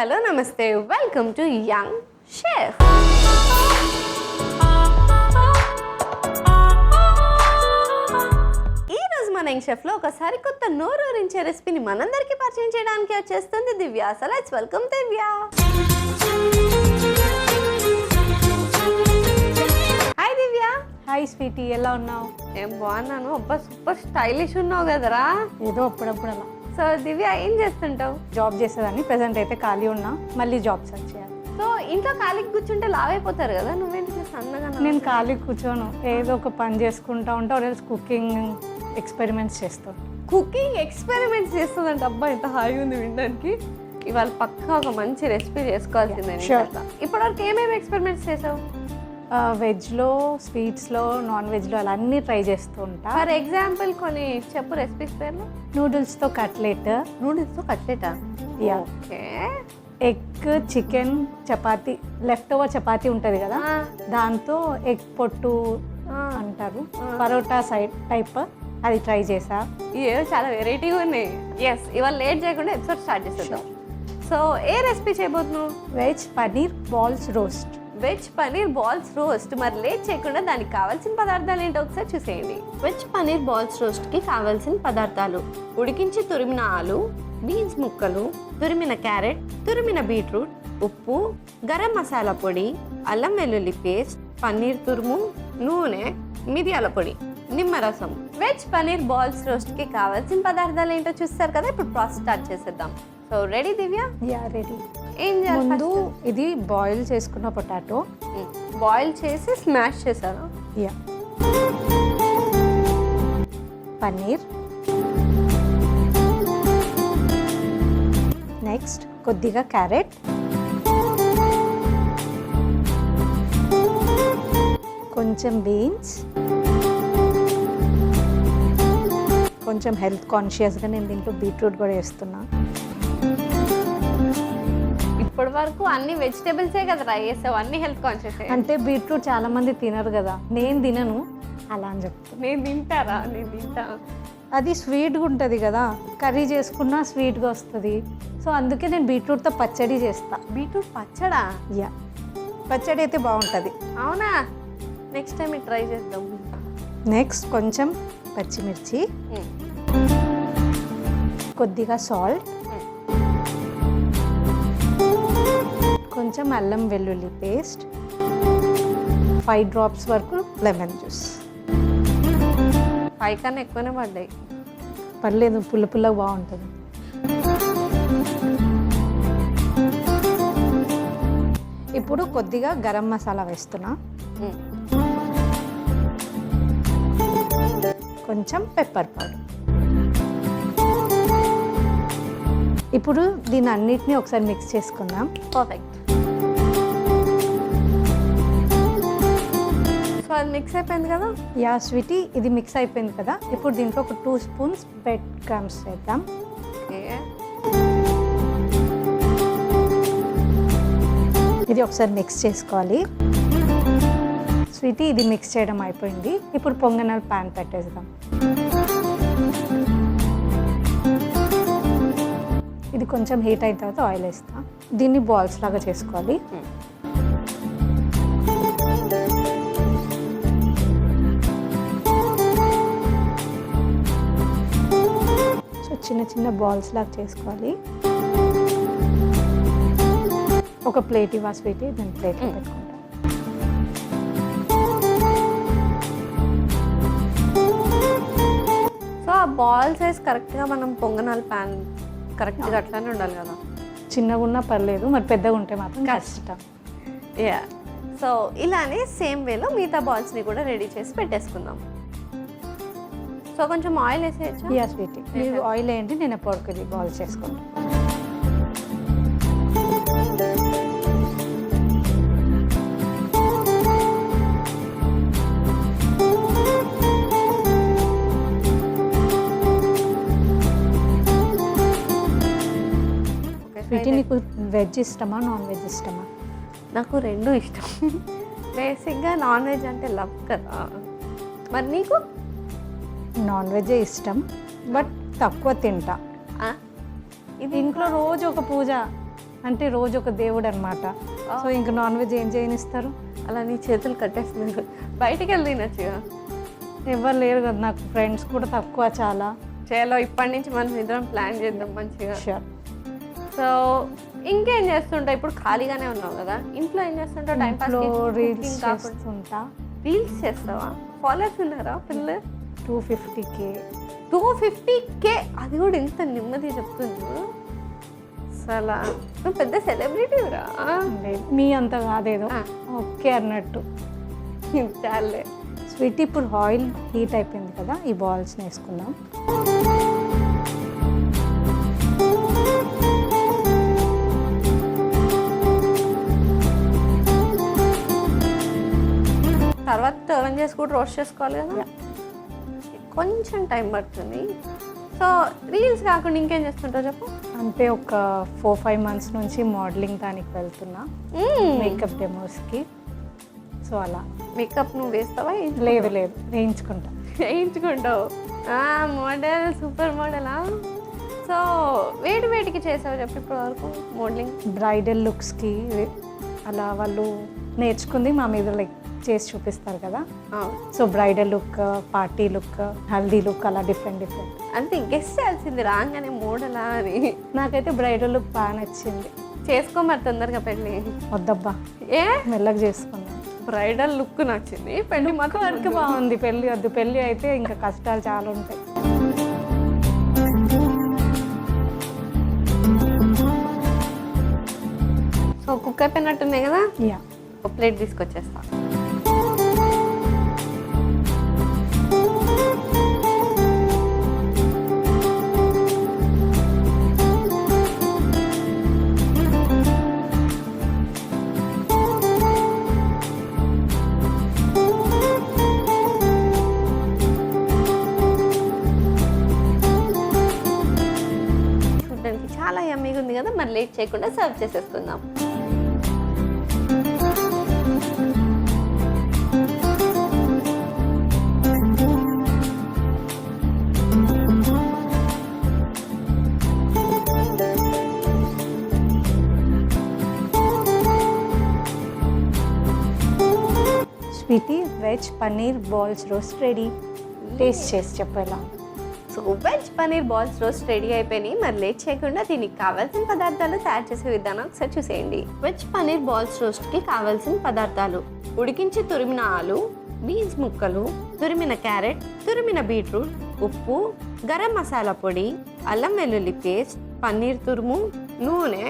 Hello నమస్తే welcome to young chef. ఈరోజు మన యంగ్ షెఫ్లో ఒక సరికొత్త నోరూరించే రెసిపీని మనందరికీ పరిచయం చేయడానికి వచ్చేస్తుంది Divya. So let's welcome Divya. Hi Divya. Hi sweetie, ఎలా ఉన్నావు? ఏం బాగున్నాను. అబ్బా సూపర్ స్టైలిష్ ఉన్నావు కదరా. ఏదో అప్పుడప్పుడు అలా. సో దివ్య ఏం చేస్తుంటావు? జాబ్ చేసేదాన్ని, ప్రెసెంట్ అయితే ఖాళీ ఉన్నా, మళ్ళీ జాబ్ సర్చ్ చేయాలి. సో ఇంట్లో ఖాళీకి కూర్చుంటే లావైపోతారు కదా, నువ్వేంటి సన్నగా? నేను ఖాళీ కూర్చోను, ఏదో ఒక పని చేసుకుంటా ఉంటా, కుకింగ్ ఎక్స్పెరిమెంట్స్ చేస్తాను. కుకింగ్ ఎక్స్పెరిమెంట్స్ చేస్తుందంట. అబ్బా ఎంత హాయిగా ఉంది వినడానికి. ఇవాళ పక్కా ఒక మంచి రెసిపీ చేసుకోవాల్సిందే. ఇప్పటివరకు ఏమేమి ఎక్స్పెరిమెంట్స్ చేసావు? వెజ్లో, స్వీట్స్లో, నాన్ వెజ్లో అలా అన్నీ ట్రై చేస్తూ ఉంటా. ఫర్ ఎగ్జాంపుల్ కొన్ని చెప్పు రెసిపీస్ పేర్లు. నూడిల్స్తో కట్లెట్. నూడిల్స్తో కట్లెటా? Yeah. Okay. Egg, chicken, chapati, leftover chapati ఉంటుంది కదా, దాంతో ఎగ్ పొట్టు అంటారు, పరోటా సైడ్ టైప్, అది ట్రై చేసా. ఇవే చాలా వెరైటీగా ఉన్నాయి. ఎస్, ఇవాళ లేట్ చేయకుండా ఎపిసోడ్ స్టార్ట్ చేసేద్దాం. సో ఏ రెసిపీ చేయబోతున్నావు? Veg paneer balls roast. Veg paneer balls roast. మరి లేట్ చేయకుండా దానికి కావాల్సిన పదార్థాలు ఏంటో ఒకసారి చూసేయండి. వెజ్ పన్నీర్ బాల్స్ రోస్ట్కి కావాల్సిన పదార్థాలు: ఉడికించి తురిమిన ఆలు, బీన్స్ ముక్కలు, తురిమిన క్యారెట్, తురిమిన బీట్రూట్, ఉప్పు, గరం మసాలా పొడి, అల్లం వెల్లుల్లి పేస్ట్, పన్నీర్ తురుము, నూనె, మిరియాల పొడి, నిమ్మరసం. వెజ్ పన్నీర్ బాల్స్ రోస్ట్కి కావాల్సిన పదార్థాలు ఏంటో చూస్తారు కదా. ఇప్పుడు ప్రాసెస్ స్టార్ట్ చేసేద్దాం. So ready Divya? Yeah ready. ఏం చేయాలి? ముందు ఇది బాయిల్ చేసుకున్న పొటాటో బాయిల్ చేసి స్మాష్ చేశాను. యా. పన్నీర్, నెక్స్ట్ కొద్దిగా క్యారెట్, కొంచెం బీన్స్. కొంచెం హెల్త్ కాన్షియస్గా నేను దీంట్లో బీట్రూట్ కూడా వేస్తున్నా. ఇప్పటి వరకు అన్ని వెజిటేబుల్సే కదా ట్రై చేసావు, అన్ని హెల్త్ కాన్షియస్. అంటే బీట్రూట్ చాలా మంది తినరు కదా, నేను తినను అలా అని చెప్తాను. నేను తింటారా? నేను తింటా. అది స్వీట్గా ఉంటుంది కదా, కర్రీ చేసుకున్నా స్వీట్గా వస్తుంది. సో అందుకే నేను బీట్రూట్తో పచ్చడి చేస్తా. బీట్రూట్ పచ్చడా? యా, పచ్చడి అయితే బాగుంటుంది. అవునా? నెక్స్ట్ టైం ఇది ట్రై చేద్దాం. నెక్స్ట్ కొంచెం పచ్చిమిర్చి, కొద్దిగా సాల్ట్, కొంచెం అల్లం వెల్లుల్లి పేస్ట్, 5 drops వరకు లెమన్ జ్యూస్. 5 కన్నా ఎక్కువనే పడ్డాయి. పర్లేదు, పుల్ల పుల్లగా బాగుంటుంది. ఇప్పుడు కొద్దిగా గరం మసాలా వేస్తున్నా, కొంచెం పెప్పర్ పౌడర్. ఇప్పుడు దీని అన్నిటిని ఒకసారి మిక్స్ చేసుకుందాం. పర్ఫెక్ట్. సో అది మిక్స్ అయిపోయింది కదా. యా స్వీటీ, ఇది మిక్స్ అయిపోయింది కదా. ఇప్పుడు దీంట్లో ఒక 2 spoons బ్రెడ్ క్రమ్స్ వేద్దాం. ఇది ఒకసారి మిక్స్ చేసుకోవాలి. స్వీటీ, ఇది మిక్స్ చేయడం అయిపోయింది. ఇప్పుడు పొంగనాల ప్యాన్ పెట్టేద్దాం. ఇది కొంచెం హీట్ అయిన తర్వాత ఆయిల్ వేస్తాం. దీన్ని బాల్స్ లాగా చేసుకోవాలి. సో చిన్న చిన్న బాల్స్ లాగా చేసుకోవాలి. ఒక ప్లేట్ ఇవ్వ స్వీటీ, దాని ప్లేట్లో పెట్టుకుంటాం. సో ఆ బాల్ సైజ్ కరెక్ట్గా మనం పొంగనాల ప్యాన్ కరెక్ట్గా అట్లానే ఉండాలి కదా. చిన్నగా ఉన్నా పర్లేదు, మరి పెద్దగా ఉంటే మాత్రం కష్టం. యా. సో ఇలానే సేమ్ వేలో మిగతా బాల్స్ని కూడా రెడీ చేసి పెట్టేసుకుందాం. సో కొంచెం ఆయిల్ వేసేయచ్చా? యా స్వీటీ, మీరు ఆయిల్ వేయండి, నేను ఎప్పటికి ఇది బాల్ చేసుకుంటాను. స్వీటీ, నీకు వెజ్ ఇష్టమా నాన్ వెజ్ ఇష్టమా? నాకు రెండు ఇష్టం. బేసిక్గా నాన్ వెజ్ అంటే లవ్ కదా. మరి నీకు? నాన్ వెజ్ ఇష్టం, బట్ తక్కువ తింటా. ఇది ఇంట్లో రోజు ఒక పూజ, అంటే రోజు ఒక దేవుడు అనమాట. సో ఇంకా నాన్ వెజ్ ఏం చేయనిస్తారు? అలా నీ చేతులు కట్టేస్తున్నారు. బయటికి వెళ్ళి తినొచ్చుగా. ఎవరు లేరు కదా, నాకు ఫ్రెండ్స్ కూడా తక్కువ చాలా. చేయాలో ఇప్పటి నుంచి మనం ఇద్దరం ప్లాన్ చేద్దాం మంచిగా. షూర్. సో ఇంకేం చేస్తుంటావు? ఇప్పుడు ఖాళీగానే ఉన్నావు కదా, ఇంట్లో ఏం చేస్తుంటావు? టైం పాస్ రీల్స్ చేస్తుంటా. రీల్స్ చేస్తావా? ఫాలోవర్స్ ఉన్నారా పిల్లలు? 250K. 250K, అది కూడా ఇంత నెమ్మది చెప్తుంది. అసలు నువ్వు పెద్ద సెలబ్రిటీరా. మీ అంత కాదేదో ఓకే అన్నట్టు. చాలే స్వీట్. ఇప్పుడు ఆయిల్ హీట్ అయిపోయింది కదా, ఈ బాల్స్ వేసుకుందాం. తర్వాత టర్న్ చేసుకుంటూ రోస్ట్ చేసుకోవాలి కదా, కొంచెం టైం పడుతుంది. సో రీల్స్ కాకుండా ఇంకేం చేస్తుంటావు చెప్పు? అంటే ఒక 4-5 months నుంచి మోడలింగ్ దానికి వెళ్తున్నా, మేకప్ డెమోస్కి. సో అలా. మేకప్ నువ్వు వేస్తావా? లేదు వేయించుకుంటా. వేయించుకుంటావు? మోడల్, సూపర్ మోడలా? సో వేటికి చేసావు చెప్పు ఇప్పటి వరకు మోడలింగ్? బ్రైడల్ లుక్స్కి అలా వాళ్ళు నేర్చుకుంది మా మీద లైక్ చేసి చూపిస్తారు కదా. So bridal look, party look, haldi look, అలా డిఫరెంట్. అంటే గెస్ట్ చేయాల్సింది రాగానే మోడలా అని. నాకైతే బ్రైడల్ లుక్ బాగా నచ్చింది. చేసుకో మరి తొందరగా పెళ్ళి. వద్దబ్బా, ఏ మెల్లగా చేసుకున్నాను. బ్రైడల్ లుక్ నచ్చింది, పెళ్ళి మాకు వర్క్ బాగుంది. పెళ్ళి వద్దు, పెళ్ళి అయితే ఇంకా కష్టాలు చాలా ఉంటాయి. సో కుక్ అయిపోయినట్టున్నాయి కదా. యా, ఒక ప్లేట్ తీసుకొచ్చేస్తా. చూడడానికి చాలా యమ్మీగా ఉంది కదా, మరి లేట్ చేయకుండా సర్వ్ చేసేసుకుందాం. Sweety, veg paneer balls roast ready. Taste చేసి చెప్పేలా. So veg paneer balls roast ready అయిపోయినాయి. మరి లేట్ చేయకుండా దీనికి కావాల్సిన పదార్థాలు తయారు చేసే విధానం ఒకసారి చూసేయండి. వెజ్ పన్నీర్ బాల్స్ రోస్ట్కి కావాల్సిన పదార్థాలు: ఉడికించి తురిమిన ఆలు, బీన్స్ ముక్కలు, తురిమిన క్యారెట్, తురిమిన బీట్రూట్, ఉప్పు, గరం మసాలా పొడి, అల్లం వెల్లుల్లి పేస్ట్, పన్నీర్ తురుము, నూనె,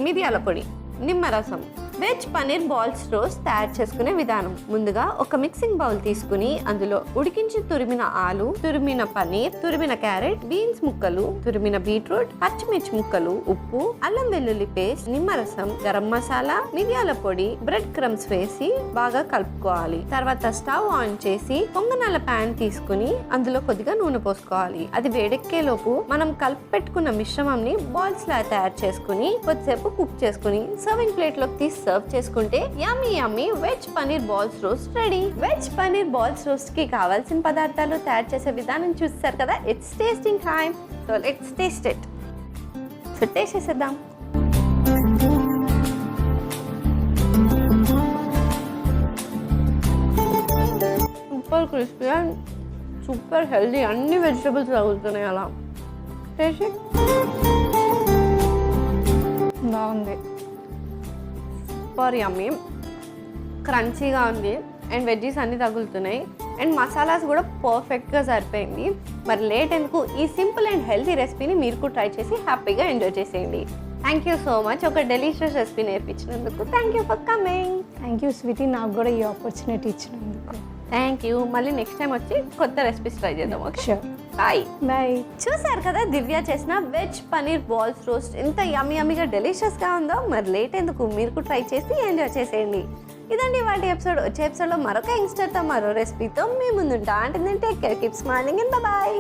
మిరియాల పొడి, నిమ్మరసం. వెజ్ పన్నీర్ బాల్స్ రోస్ట్ తయారు చేసుకునే విధానం: ముందుగా ఒక మిక్సింగ్ బౌల్ తీసుకుని అందులో ఉడికించి తురిమిన ఆలు, తురిమిన పన్నీర్, తురిమిన క్యారెట్, బీన్స్ ముక్కలు, తురిమిన బీట్రూట్, పచ్చిమిర్చి ముక్కలు, ఉప్పు, అల్లం వెల్లుల్లి పేస్ట్, నిమ్మరసం, గరం మసాలా, మిరియాల పొడి, బ్రెడ్ క్రమ్స్ వేసి బాగా కలుపుకోవాలి. తర్వాత స్టవ్ ఆన్ చేసి పొంగనాల ప్యాన్ తీసుకుని అందులో కొద్దిగా నూనె పోసుకోవాలి. అది వేడెక్కేలోపు మనం కలిపి పెట్టుకున్న మిశ్రమంని బాల్స్ లా తయారు చేసుకుని కొద్దిసేపు కుక్ చేసుకుని సర్వింగ్ ప్లేట్ లోకి తీసి సర్వ్ చేసుకుంటే yummy veg paneer balls roast ready. Veg paneer balls roast కి కావాల్సిన పదార్థాలు తయారు చేసే విధానం చూస్తారు కదా. It's tasting time. So let's taste it. So taste చేసేద్దాం. Super crispy and super healthy. అన్ని వెజిటబుల్స్ తగులుతున్నాయి అలా. టేస్ట్ బాగుంది. సూపర్ యమ్మీ, క్రంచీగా ఉంది అండ్ వెజ్జీస్ అన్నీ తగులుతున్నాయి అండ్ మసాలాస్ కూడా పర్ఫెక్ట్గా సరిపోయింది. మరి లేట్ ఎందుకు, ఈ సింపుల్ అండ్ హెల్తీ రెసిపీని మీరు కూడా ట్రై చేసి హ్యాపీగా ఎంజాయ్ చేసేయండి. థ్యాంక్ యూ సో మచ్ ఒక డెలిషియస్ రెసిపీ నేర్పించినందుకు. Thank you for coming. Thank you Sweety, నాకు కూడా ఈ ఆపర్చునిటీ ఇచ్చినందుకు. Thank you. మళ్ళీ నెక్స్ట్ టైం వచ్చి కొత్త రెసిపీస్ ట్రై చేద్దాం. Okay, sure. బాయ్. చూసారు కదా దివ్య చేసిన వెజ్ పన్నీర్ బాల్స్ రోస్ట్ ఎంత యమ్మీగా డెలిషియస్గా ఉందో. మరి లేట్ ఎందుకు, మీరు ట్రై చేసి ఎంజాయ్ చేసేయండి. ఇదండి వాటి ఎపిసోడ్. వచ్చే ఎపిసోడ్లో మరొక యంగ్స్టర్తో మరో రెసిపీతో మీ ముందుంటా. అంటే take care, keep smiling and bye.